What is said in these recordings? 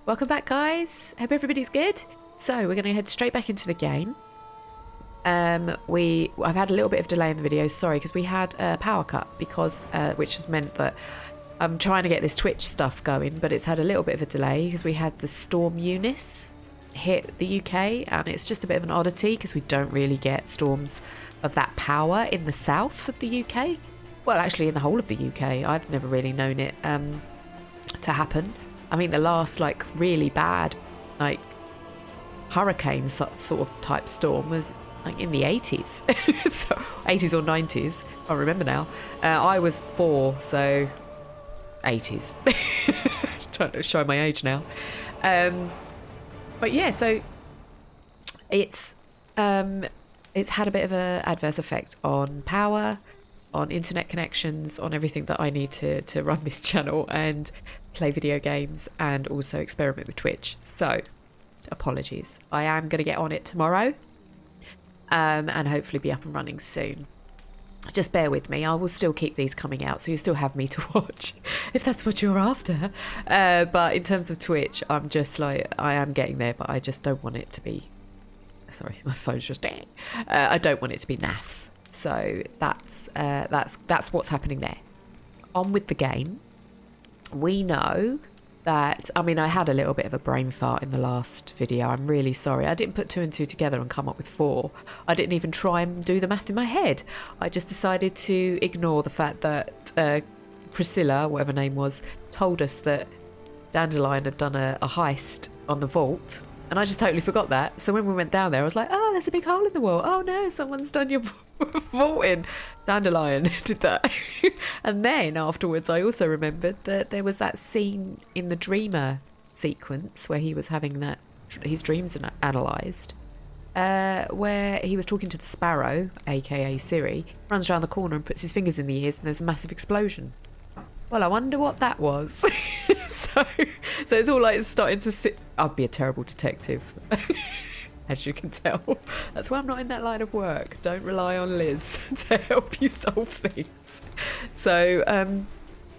Welcome back, guys. Hope everybody's good. So we're going to head straight back into the game. I've had a little bit of delay in the video, sorry, because we had a power cut, which has meant that I'm trying to get this Twitch stuff going, but it's had a little bit of a delay because we had the storm Eunice hit the UK, and it's just a bit of an oddity because we don't really get storms of that power in the south of the UK. Well, actually in the whole of the UK. I've never really known it to happen. I mean, the last like really bad like hurricane sort of type storm was like in the 80s. So 80s or 90s, I remember now. I was 4, so 80s. Trying to show my age now. But yeah, so it's had a bit of an adverse effect on power, on internet connections, on everything that I need to run this channel and play video games and also experiment with Twitch. So apologies. I am going to get on it tomorrow and hopefully be up and running soon. Just bear with me. I will still keep these coming out, so you still have me to watch if that's what you're after. But in terms of Twitch, I'm just like, I am getting there, but I just don't want it to be, sorry, my phone's just dang. I don't want it to be naff. So that's what's happening there. On with the game. We know that, I mean, I had a little bit of a brain fart in the last video. I'm really sorry. I didn't put 2 and 2 together and come up with 4. I didn't even try and do the math in my head. I just decided to ignore the fact that Priscilla, whatever her name was, told us that Dandelion had done a heist on the vault. And I just totally forgot that. So when we went down there, I was like, oh, there's a big hole in the wall. Oh no, someone's done your vault in. Dandelion did that. And then afterwards, I also remembered that there was that scene in the Dreamer sequence where he was having his dreams analysed, where he was talking to the Sparrow, aka Siri, runs around the corner and puts his fingers in the ears and there's a massive explosion. Well, I wonder what that was. so it's all like starting to sit. I'd be a terrible detective, as you can tell. That's why I'm not in that line of work. Don't rely on Liz to help you solve things. So,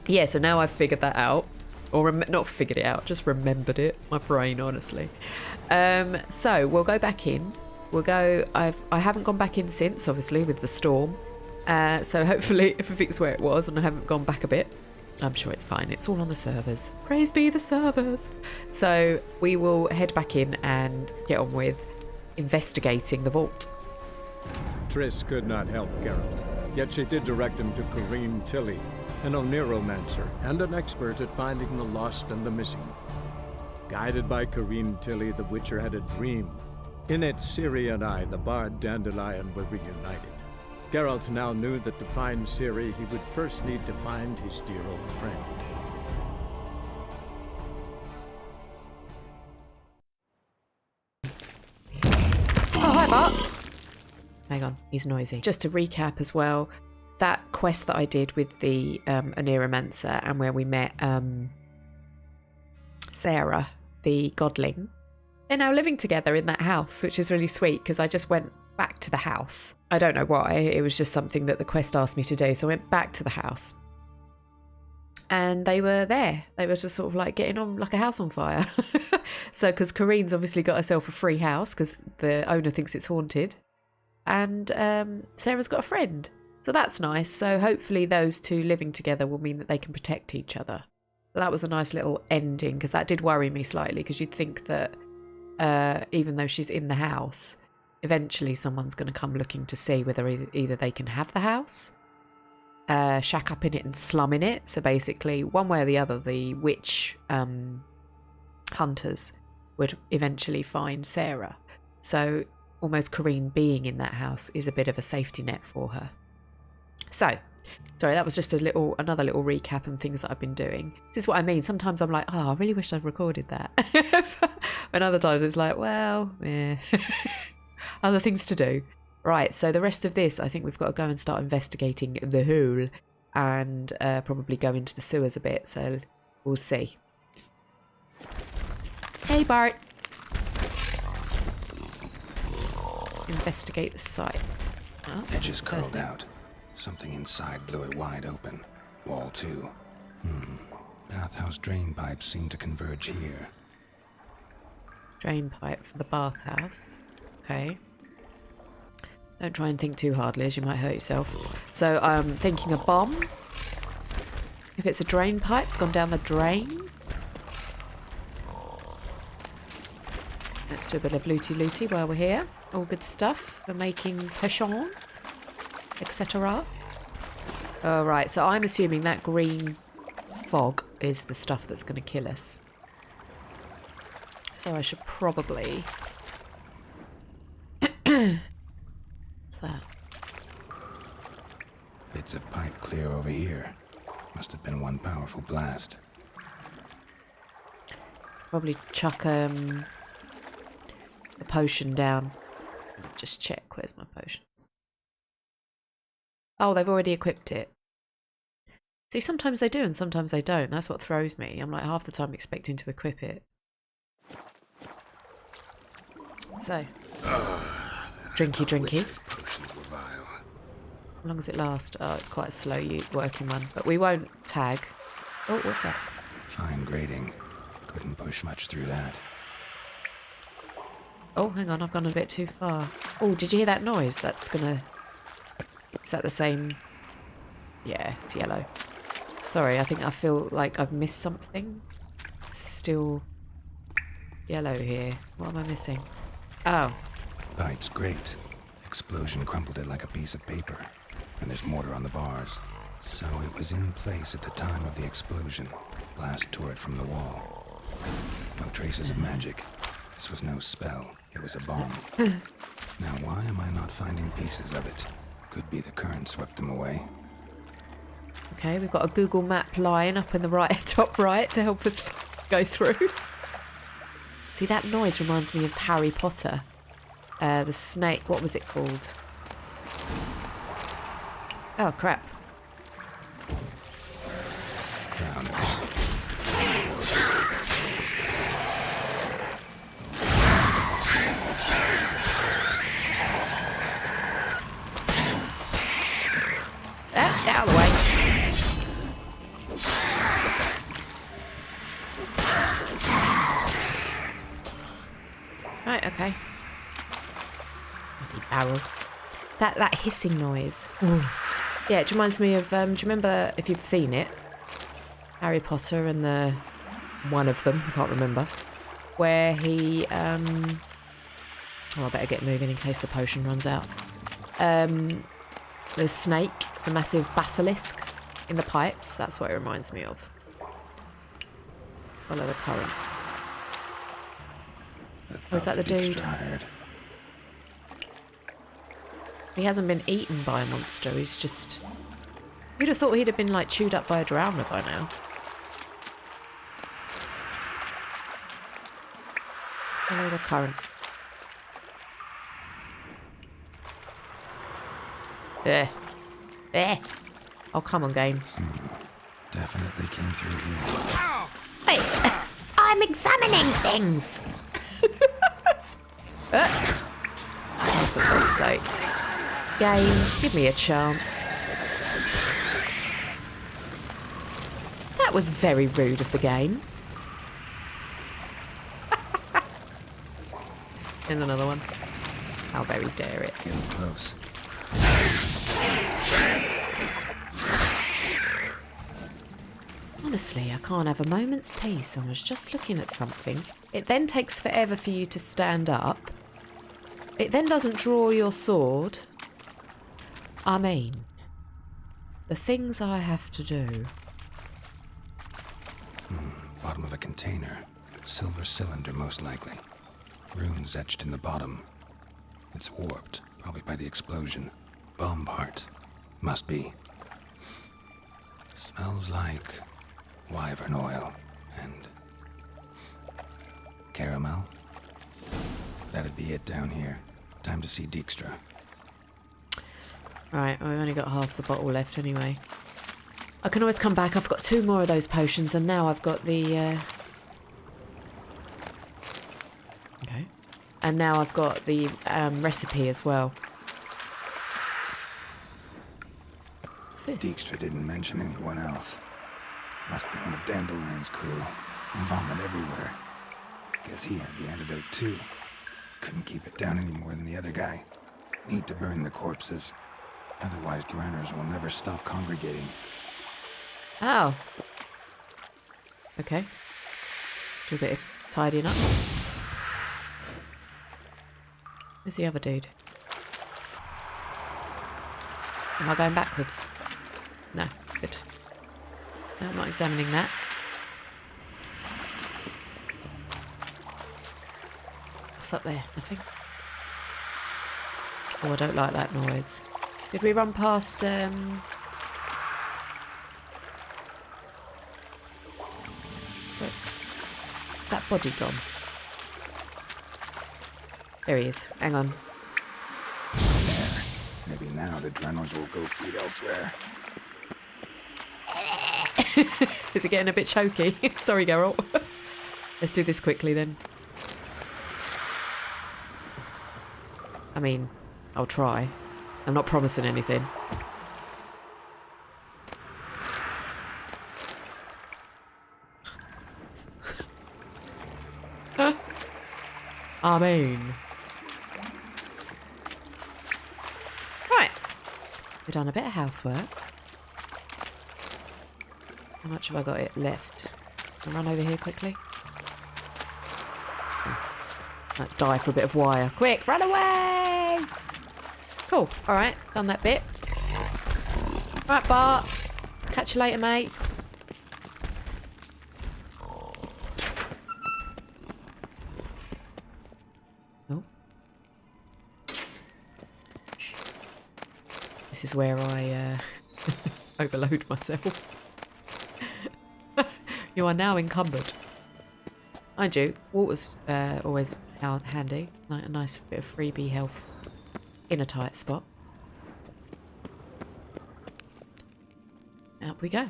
yeah, so now I've figured that out. Or not figured it out, just remembered it. My brain, honestly. So we'll go back in. I haven't gone back in since, obviously, with the storm. So hopefully everything's where it was and I haven't gone back a bit. I'm sure it's fine. It's all on the servers. Praise be the servers. So we will head back in and get on with investigating the vault. Triss could not help Geralt, yet she did direct him to Corrine Tilly, an oneiromancer and an expert at finding the lost and the missing. Guided by Corrine Tilly, the Witcher had a dream. In it, Ciri and I, the bard Dandelion, were reunited. Geralt now knew that to find Ciri, he would first need to find his dear old friend. Oh, hi, Bart. Hang on, he's noisy. Just to recap as well, that quest that I did with the oneiromancer and where we met Sarah, the godling, they're now living together in that house, which is really sweet because I just went back to the house. I don't know why, it was just something that the quest asked me to do, so I went back to the house and they were there. They were just sort of like getting on like a house on fire. So because Corine's obviously got herself a free house because the owner thinks it's haunted, and Sarah's got a friend, so that's nice. So hopefully those two living together will mean that they can protect each other. So that was a nice little ending, because that did worry me slightly, because you'd think that even though she's in the house, eventually someone's going to come looking to see whether either they can have the house, shack up in it and slum in it. So basically, one way or the other, the witch hunters would eventually find Sarah. So almost Corrine being in that house is a bit of a safety net for her. So, sorry, that was just another little recap and things that I've been doing. This is what I mean. Sometimes I'm like, oh, I really wish I'd recorded that. And other times it's like, well, yeah. Other things to do. Right, so the rest of this, I think we've got to go and start investigating the hole and probably go into the sewers a bit, so we'll see. Hey, Bart. Investigate the site. Oh, Edges curled out. Something inside blew it wide open. Wall 2. Bathhouse drain pipes seem to converge here. Drain pipe for the bathhouse. Okay. Don't try and think too hard, Liz. You might hurt yourself. So I'm thinking a bomb. If it's a drain pipe, it's gone down the drain. Let's do a bit of looty-looty while we're here. All good stuff for making potions, etc. Alright, so I'm assuming that green fog is the stuff that's going to kill us. So I should probably... What's that? Bits of pipe clear over here. Must have been one powerful blast. Probably chuck the potion down. Just check, where's my potions? Oh, they've already equipped it. See, sometimes they do and sometimes they don't. That's what throws me. I'm like half the time expecting to equip it. So, drinky. Potions were vile. How long does it last? Oh, it's quite a slow working one. But we won't tag. Oh, what's that? Fine grading. Couldn't push much through that. Oh, hang on, I've gone a bit too far. Oh, did you hear that noise? That's gonna... Is that the same? Yeah, it's yellow. Sorry, I think I feel like I've missed something. It's still yellow here. What am I missing? Oh. Pipe's great. Explosion crumpled it like a piece of paper. And there's mortar on the bars. So it was in place at the time of the explosion. Blast tore it from the wall. No traces of magic. This was no spell. It was a bomb. Now why am I not finding pieces of it? Could be the current swept them away. Okay, we've got a Google map line up in the right, top right to help us go through. See, that noise reminds me of Harry Potter. The snake, what was it called? Oh, crap. Found it. Out of the way. Right, okay. Bloody barrel. That hissing noise. Ooh. Yeah, it reminds me of, do you remember, if you've seen it, Harry Potter and the one of them, I can't remember, where he, oh, I better get moving in case the potion runs out. The snake, the massive basilisk in the pipes, that's what it reminds me of. Follow the current. Oh, is that the dude? He hasn't been eaten by a monster, he's just... You'd have thought he'd have been, like, chewed up by a drowner by now. Follow the current. Oh, come on, game. Definitely came through here. Wait, I'm examining things! Oh, for God's sake. Game, give me a chance. That was very rude of the game. Here's another one. How very dare it. Getting close. Honestly, I can't have a moment's peace. I was just looking at something. It then takes forever for you to stand up. It then doesn't draw your sword. I mean, the things I have to do. Bottom of a container. Silver cylinder, most likely. Runes etched in the bottom. It's warped, probably by the explosion. Bomb part. Must be. Smells like wyvern oil and caramel. That'd be it down here. Time to see Dijkstra. Right, I've only got half the bottle left anyway. I can always come back. I've got 2 more of those potions and now I've got the... Okay. And now I've got the recipe as well. What's this? Dijkstra didn't mention anyone else. Must be one of Dandelion's crew. Vomit everywhere. Guess he had the antidote too. Couldn't keep it down any more than the other guy. Need to burn the corpses. Otherwise, drowners will never stop congregating. Oh. Okay. Do a bit of tidying up. Where's the other dude? Am I going backwards? No, good. No, I'm not examining that. What's up there? Nothing? Oh, I don't like that noise. Did we run past, Where's that body gone? There he is. Hang on. There. Maybe now the drowners will go feed elsewhere. Is it getting a bit choky? Sorry, Geralt. Let's do this quickly then. I mean, I'll try. I'm not promising anything. I mean. Right. We've done a bit of housework. How much have I got it left? I'll run over here quickly. Let's die for a bit of wire. Quick, run away! Cool. Alright, done that bit. Right, Bart. Catch you later, mate. Oh. This is where I overload myself. You are now encumbered. Mind you, water's always handy. Like a nice bit of freebie health in a tight spot. Out we go.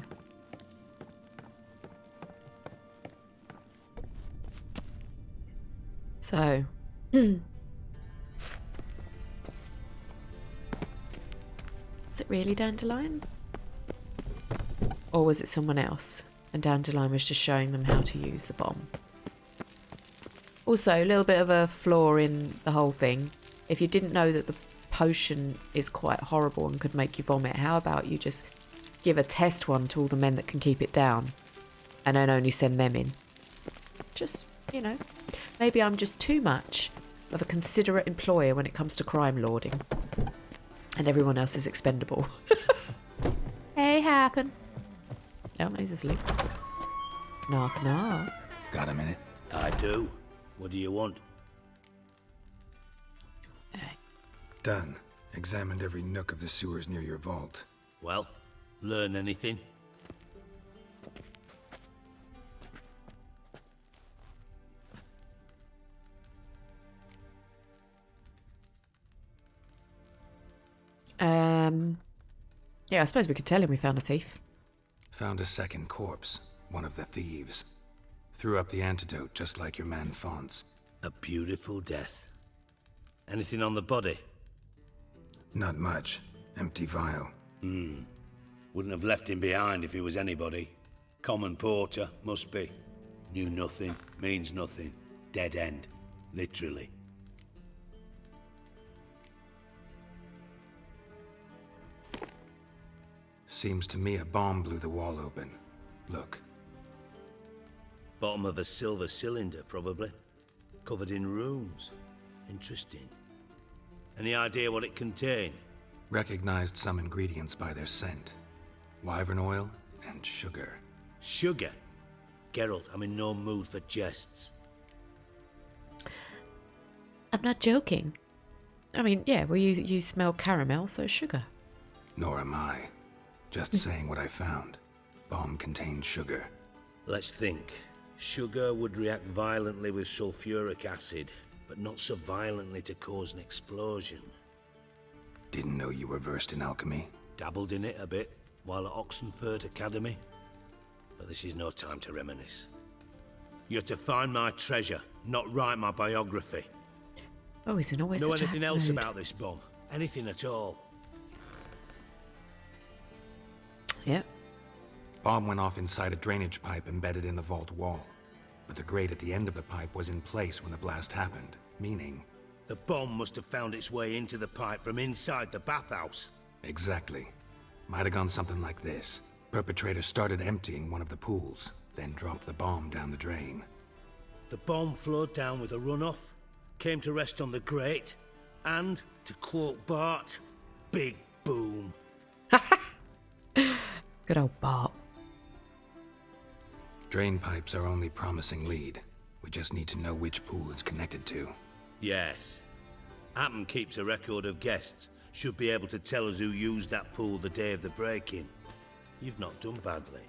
So. Is it really Dandelion? Or was it someone else? And Dandelion was just showing them how to use the bomb. Also, a little bit of a flaw in the whole thing. If you didn't know that the potion is quite horrible and could make you vomit, how about you just give a test one to all the men that can keep it down and then only send them in? Just, you know, maybe I'm just too much of a considerate employer when it comes to crime lording and everyone else is expendable. Hey, happen. Oh, he's asleep. Knock, knock. Got a minute? I do. What do you want? Done. Examined every nook of the sewers near your vault. Well, learn anything? Yeah, I suppose we could tell him we found a thief. Found a second corpse. One of the thieves. Threw up the antidote just like your man Fonz. A beautiful death. Anything on the body? Not much. Empty vial. Wouldn't have left him behind if he was anybody. Common porter, must be. Knew nothing, means nothing. Dead end. Literally. Seems to me a bomb blew the wall open. Look. Bottom of a silver cylinder, probably. Covered in runes. Interesting. Any idea what it contained? Recognized some ingredients by their scent. Wyvern oil and sugar. Sugar? Geralt, I'm in no mood for jests. I'm not joking. I mean, yeah, well, you smell caramel, so sugar. Nor am I. Just saying what I found. Bomb contained sugar. Let's think. Sugar would react violently with sulfuric acid, but not so violently to cause an explosion. Didn't know you were versed in alchemy. Dabbled in it a bit while at Oxenford Academy. But this is no time to reminisce. You're to find my treasure, not write my biography. Oh, he's in always Know such a anything happy else mood. about this bomb? Anything at all? Yep. Bomb went off inside a drainage pipe embedded in the vault wall. but the grate at the end of the pipe was in place when the blast happened, meaning... The bomb must have found its way into the pipe from inside the bathhouse. Exactly. Might have gone something like this. Perpetrator started emptying one of the pools, then dropped the bomb down the drain. The bomb flowed down with a runoff, came to rest on the grate, and, to quote Bart, big boom. Good old Bart. Drain pipes are only promising lead. We just need to know which pool it's connected to. Yes. Hammond keeps a record of guests. Should be able to tell us who used that pool the day of the break-in. You've not done badly.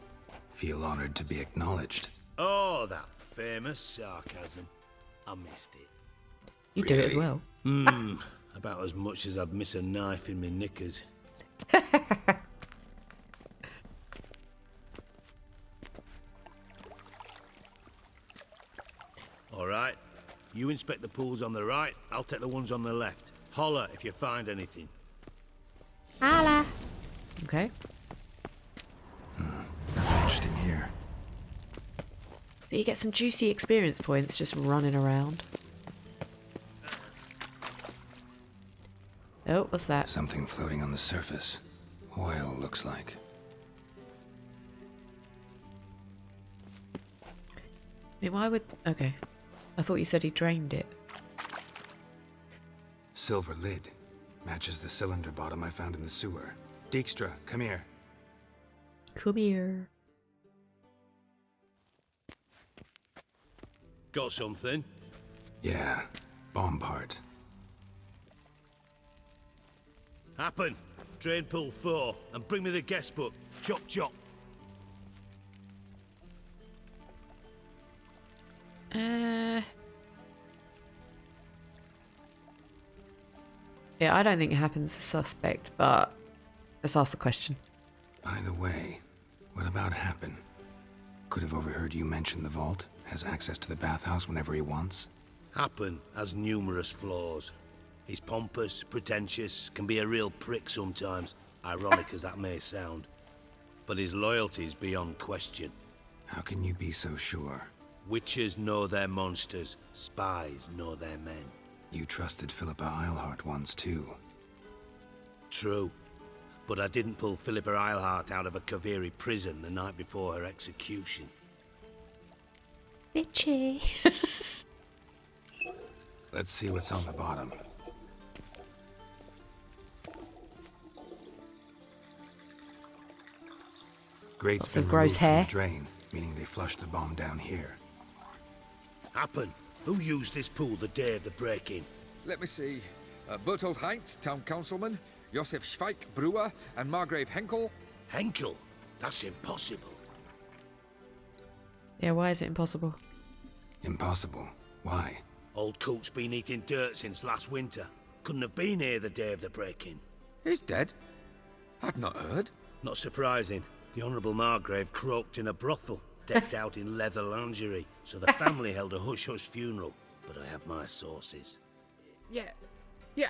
Feel honored to be acknowledged. Oh, that famous sarcasm. I missed it. You do it as well. About as much as I'd miss a knife in my knickers. All right. You inspect the pools on the right, I'll take the ones on the left. Holler if you find anything. Holla. Okay. Nothing interesting here. So you get some juicy experience points just running around. Oh, what's that? Something floating on the surface. Oil, looks like. I mean, why would... Okay. I thought you said he drained it. Silver lid. Matches the cylinder bottom I found in the sewer. Dijkstra, come here. Come here. Got something? Yeah, bomb part. Happen. Drain pool 4, and bring me the guest book. Chop chop. Yeah, I don't think it happens as suspect, but let's ask the question. Either way, what about Happen? Could have overheard you mention the vault. Has access to the bathhouse whenever he wants. Happen has numerous flaws. He's pompous, pretentious, can be a real prick sometimes, ironic as that may sound. But his loyalty's beyond question. How can you be so sure? Witches know their monsters, spies know their men. You trusted Philippa Eilhart once too. True. But I didn't pull Philippa Eilhart out of a Kaviri prison the night before her execution. Bitchy. Let's see what's on the bottom. Grate's Lots been of gross removed from hair. the drain, meaning they flushed the bomb down here. Happen. Who used this pool the day of the break-in? Let me see. Bertold Heinz, town councilman, Josef Schweik, brewer, and Margrave Henkel. Henkel? That's impossible. Yeah, why is it impossible? Impossible. Why? Old Coot's been eating dirt since last winter. Couldn't have been here the day of the break-in. He's dead? I'd not heard. Not surprising. The Honourable Margrave croaked in a brothel, decked out in leather lingerie, so the family held a hush-hush funeral. But I have my sources. Yeah,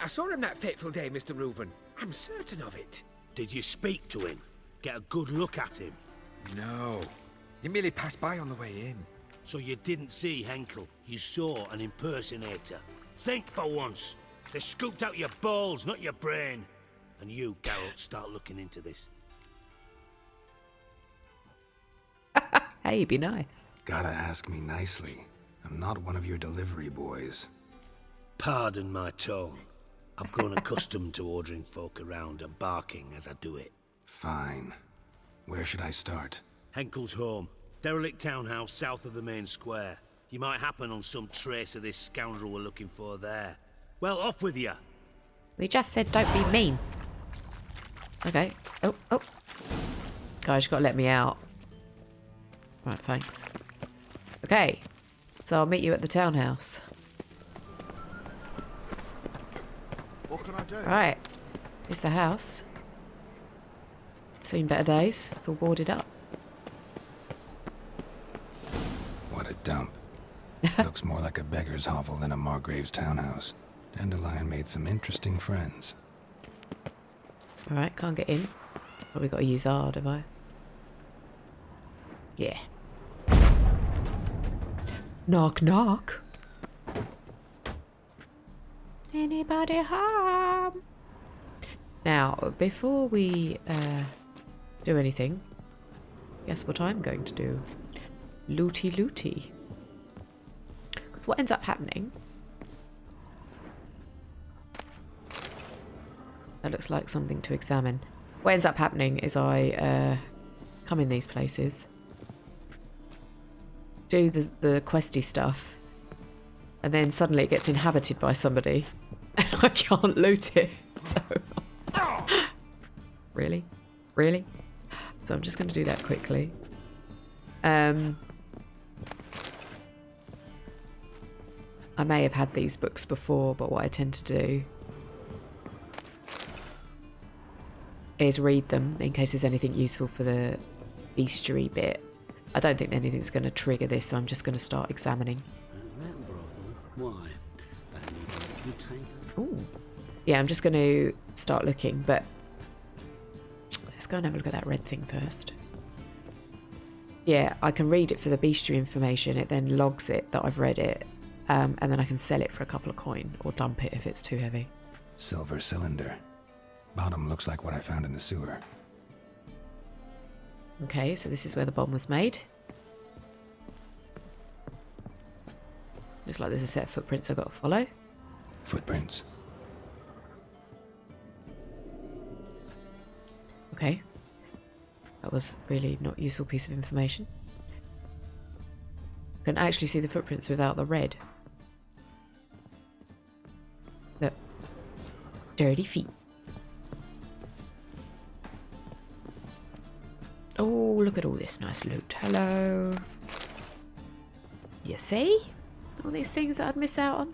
I saw him that fateful day, Mr. Reuven. I'm certain of it. Did you speak to him? Get a good look at him? No. He merely passed by on the way in. So you didn't see Henkel, you saw an impersonator. Think for once. They scooped out your balls, not your brain. And you, Geralt, start looking into this. Hey, be nice. Gotta ask me nicely. I'm not one of your delivery boys. Pardon my tone. I've grown accustomed to ordering folk around and barking as I do it. Fine. Where should I start? Henkel's home. Derelict townhouse south of the main square. You might happen on some trace of this scoundrel we're looking for there. Well, off with you. We just said don't be mean. Okay. Oh. Guys, you gotta let me out. Right, thanks. Okay. So I'll meet you at the townhouse. What can I do? Right. Here's the house. Seen better days. It's all boarded up. What a dump. Looks more like a beggar's hovel than a Margrave's townhouse. Dandelion made some interesting friends. Alright, can't get in. Probably got to use hard, have I? Yeah. Knock, knock. Anybody home? Now, before we do anything, guess what I'm going to do? Looty looty. Because what ends up happening... That looks like something to examine. What ends up happening is I come in these places, do the questy stuff, and then suddenly it gets inhabited by somebody, and I can't loot it. So, really? So I'm just going to do that quickly. I may have had these books before, but what I tend to do is read them in case there's anything useful for the bestiary bit. I don't think anything's going to trigger this, so I'm just going to start examining. That brothel? Why? That need a good tank. Ooh. Yeah, I'm just going to start looking, but let's go and have a look at that red thing first. Yeah, I can read it for the bestiary information. It then logs it that I've read it, and then I can sell it for a couple of coin or dump it if it's too heavy. Silver cylinder. Bottom looks like what I found in the sewer. Okay, so this is where the bomb was made. Looks like there's a set of footprints I've got to follow. Footprints. Okay. That was really not a useful piece of information. I can actually see the footprints without the red. Look. Dirty feet. Oh, look at all this nice loot. Hello. You see? All these things that I'd miss out on.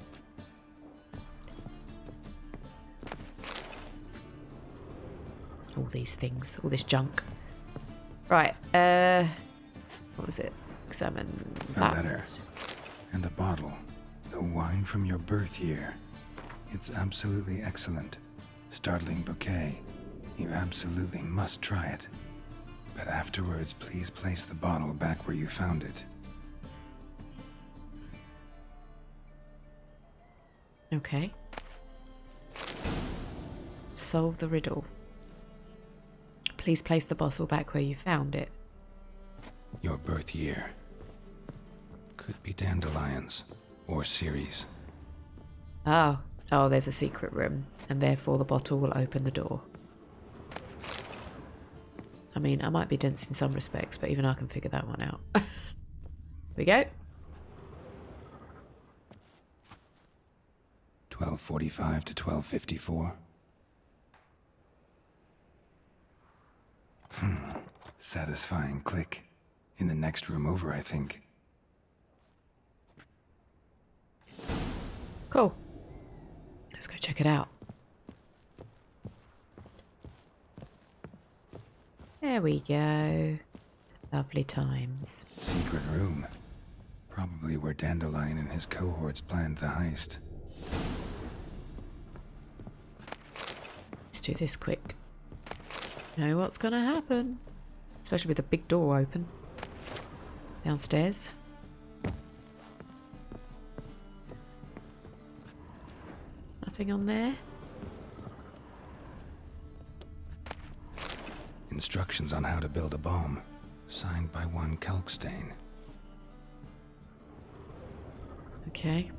All these things. All this junk. Right. What was it? Examine A that. letter. And a bottle. The wine from your birth year. It's absolutely excellent. Startling bouquet. You absolutely must try it. But afterwards, please place the bottle back where you found it. Okay. Solve the riddle. Please place the bottle back where you found it. Your birth year. Could be dandelions. Or Ceres. Oh. Oh, there's a secret room. And therefore the bottle will open the door. I mean, I might be dense in some respects, but even I can figure that one out. Here we go. 12:45 to 12:54. Satisfying click. In the next room over, I think. Cool. Let's go check it out. There we go. Lovely times. Secret room. Probably where Dandelion and his cohorts planned the heist. Let's do this quick. Know what's gonna happen. Especially with the big door open. Downstairs. Nothing on there. Instructions on how to build a bomb. Signed by one Kalkstain. Okay.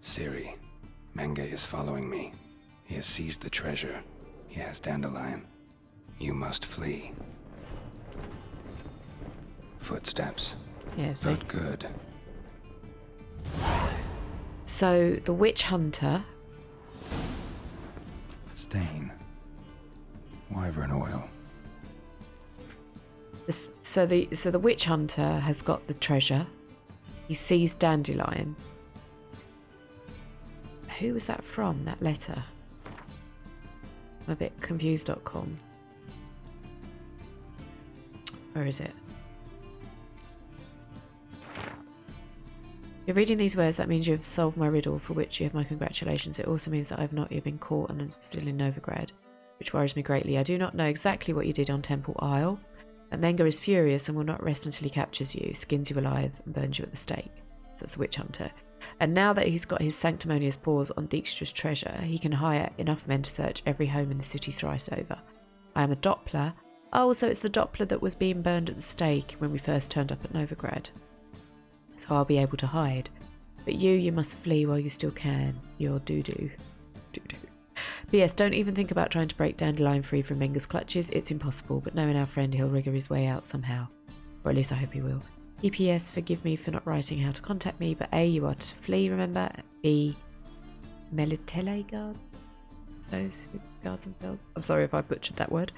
Siri, Menge is following me. He has seized the treasure. He has Dandelion. You must flee. Footsteps. Yeah, so. Not good. So the witch hunter. Stain. Wyvern oil. So the witch hunter has got the treasure. He sees Dandelion. Who was that from? That letter. I'm a bit confused.com. Where is it? You're reading these words, that means you have solved my riddle, for which you have my congratulations. It also means that I have not yet been caught and I'm still in Novigrad. which worries me greatly. I do not know exactly what you did on Temple Isle, but Menga is furious and will not rest until he captures you, skins you alive, and burns you at the stake. So it's the witch hunter. And now that he's got his sanctimonious paws on Dijkstra's treasure, he can hire enough men to search every home in the city thrice over. I am a Doppler. Oh, so it's the Doppler that was being burned at the stake when we first turned up at Novigrad. So I'll be able to hide. But you must flee while you still can. You're doo-doo. Doo-doo. P.S. Don't even think about trying to break Dandelion free from Menga's clutches. It's impossible, but knowing our friend, he'll wriggle his way out somehow. Or at least I hope he will. EPS, forgive me for not writing how to contact me, but A, you are to flee, remember? B, Melitele guards? Those who guards themselves? I'm sorry if I butchered that word.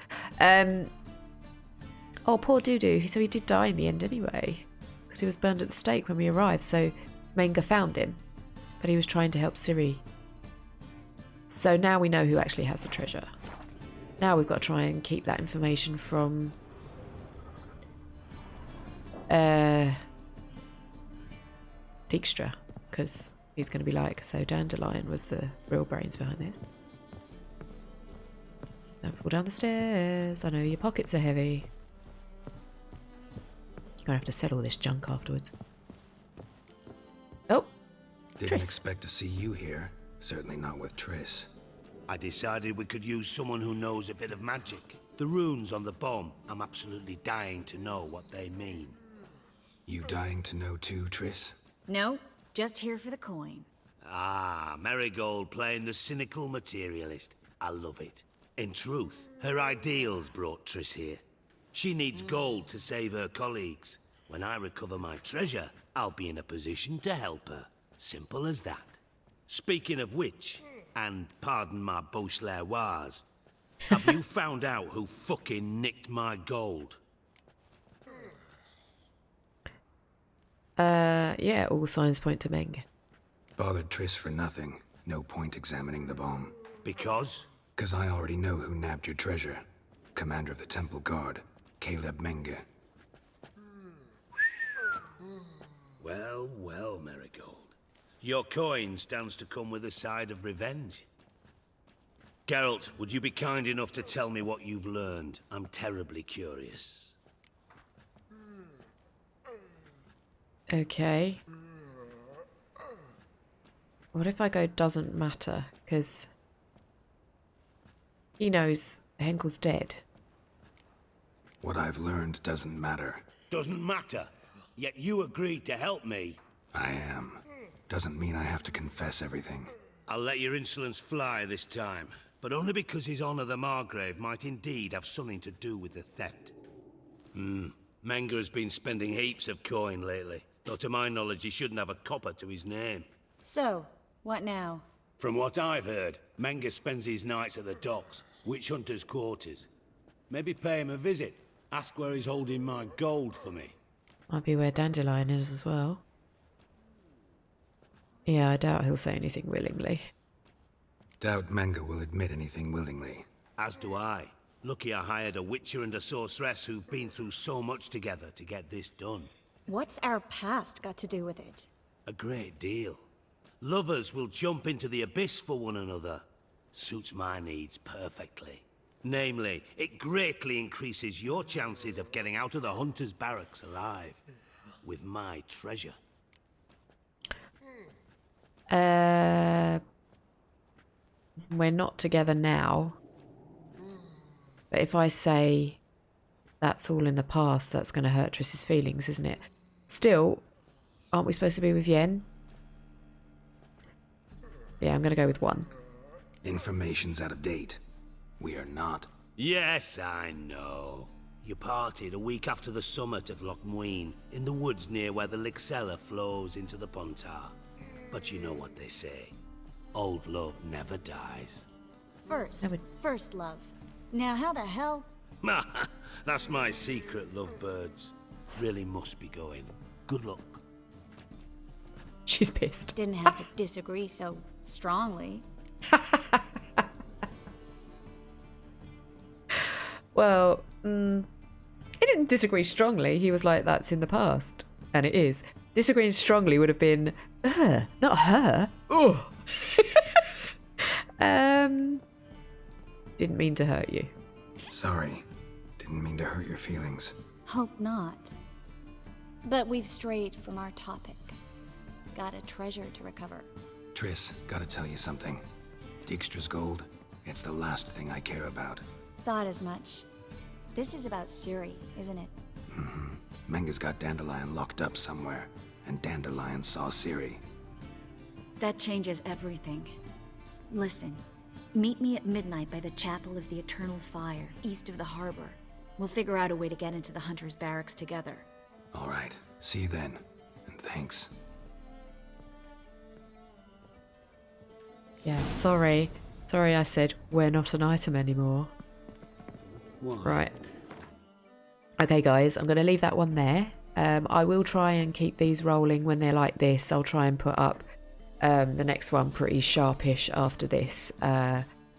Oh, poor Doodoo. So he did die in the end anyway, because he was burned at the stake when we arrived, so Menga found him, but he was trying to help Ciri. So now we know who actually has the treasure. Now we've got to try and keep that information from Dijkstra, because he's going to be like, so Dandelion was the real brains behind this. Don't fall down the stairs. I know your pockets are heavy. I'm going to have to sell all this junk afterwards. Oh, Didn't Triss. expect to see you here. Certainly not with Triss. I decided we could use someone who knows a bit of magic. The runes on the bomb, I'm absolutely dying to know what they mean. You dying to know too, Triss? No, just here for the coin. Ah, Marigold playing the cynical materialist. I love it. In truth, her ideals brought Triss here. She needs gold to save her colleagues. When I recover my treasure, I'll be in a position to help her. Simple as that. Speaking of which, and pardon my Beauclervoise, have you found out who fucking nicked my gold? Yeah, all signs point to Meng. Bothered Triss for nothing. No point examining the bomb. Because? 'Cause I already know who nabbed your treasure. Commander of the Temple Guard, Caleb Menge. Well, well, Marigold. Your coin stands to come with a side of revenge. Geralt, would you be kind enough to tell me what you've learned? I'm terribly curious. Okay. What if I go doesn't matter? Because he knows Henkel's dead. What I've learned doesn't matter. Doesn't matter. Yet you agreed to help me. I am. Doesn't mean I have to confess everything. I'll let your insolence fly this time, but only because His Honor the Margrave might indeed have something to do with the theft. Menga has been spending heaps of coin lately, though to my knowledge he shouldn't have a copper to his name. So, what now? From what I've heard, Menga spends his nights at the docks, witch hunters' quarters. Maybe pay him a visit. Ask where he's holding my gold for me. Might be where Dandelion is as well. Yeah, I doubt he'll say anything willingly. Doubt Menge will admit anything willingly. As do I. Lucky I hired a witcher and a sorceress who've been through so much together to get this done. What's our past got to do with it? A great deal. Lovers will jump into the abyss for one another. Suits my needs perfectly. Namely, it greatly increases your chances of getting out of the hunter's barracks alive. With my treasure. We're not together now. But if I say that's all in the past, that's going to hurt Triss's feelings, isn't it? Still, aren't we supposed to be with Yen? Yeah, I'm going to go with 1. Information's out of date. We are not. Yes, I know. You parted a week after the summit at Loch Muin, in the woods near where the Lixella flows into the Pontar. But you know what they say. Old love never dies. First love. Now how the hell? That's my secret, lovebirds. Really must be going. Good luck. She's pissed. Didn't have to disagree so strongly. Well, he didn't disagree strongly. He was like, that's in the past. And it is. Disagreeing strongly would have been, not her. Oh. Didn't mean to hurt you. Sorry. Didn't mean to hurt your feelings. Hope not. But we've strayed from our topic. Got a treasure to recover. Triss, gotta tell you something. Dijkstra's gold, it's the last thing I care about. Thought as much. This is about Ciri, isn't it? Menga's got Dandelion locked up somewhere, and Dandelion saw Ciri. That changes everything. Listen, meet me at midnight by the Chapel of the Eternal Fire, east of the harbor. We'll figure out a way to get into the Hunter's Barracks together. All right, see you then, and thanks. Yeah, sorry. Sorry I said we're not an item anymore. Why? Right. Okay, guys, I'm going to leave that one there. I will try and keep these rolling when they're like this. I'll try and put up the next one pretty sharpish after this.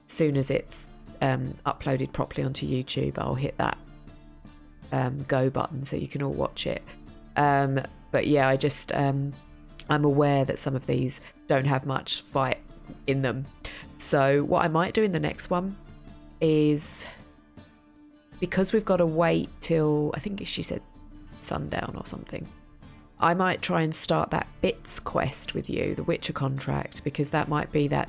Soon as it's uploaded properly onto YouTube, I'll hit that go button so you can all watch it. But yeah, I just I'm aware that some of these don't have much fight in them. So what I might do in the next one is, because we've got to wait till, I think she said sundown or something, I might try and start that bits quest with you, the Witcher contract, because that might be that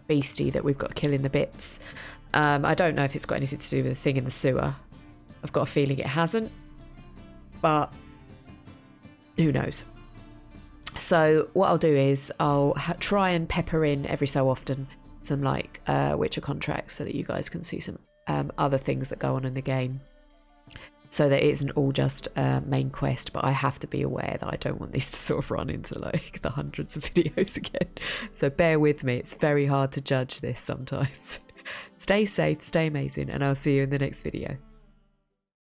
beastie that we've got to kill in the bits. I don't know if it's got anything to do with the thing in the sewer. I've got a feeling it hasn't, but who knows. So what I'll do is I'll try and pepper in every so often some like Witcher contracts so that you guys can see some other things that go on in the game, so that it isn't all just main quest. But I have to be aware that I don't want these to sort of run into like the hundreds of videos again, so bear with me. It's very hard to judge this sometimes. Stay safe, stay amazing, and I'll see you in the next video.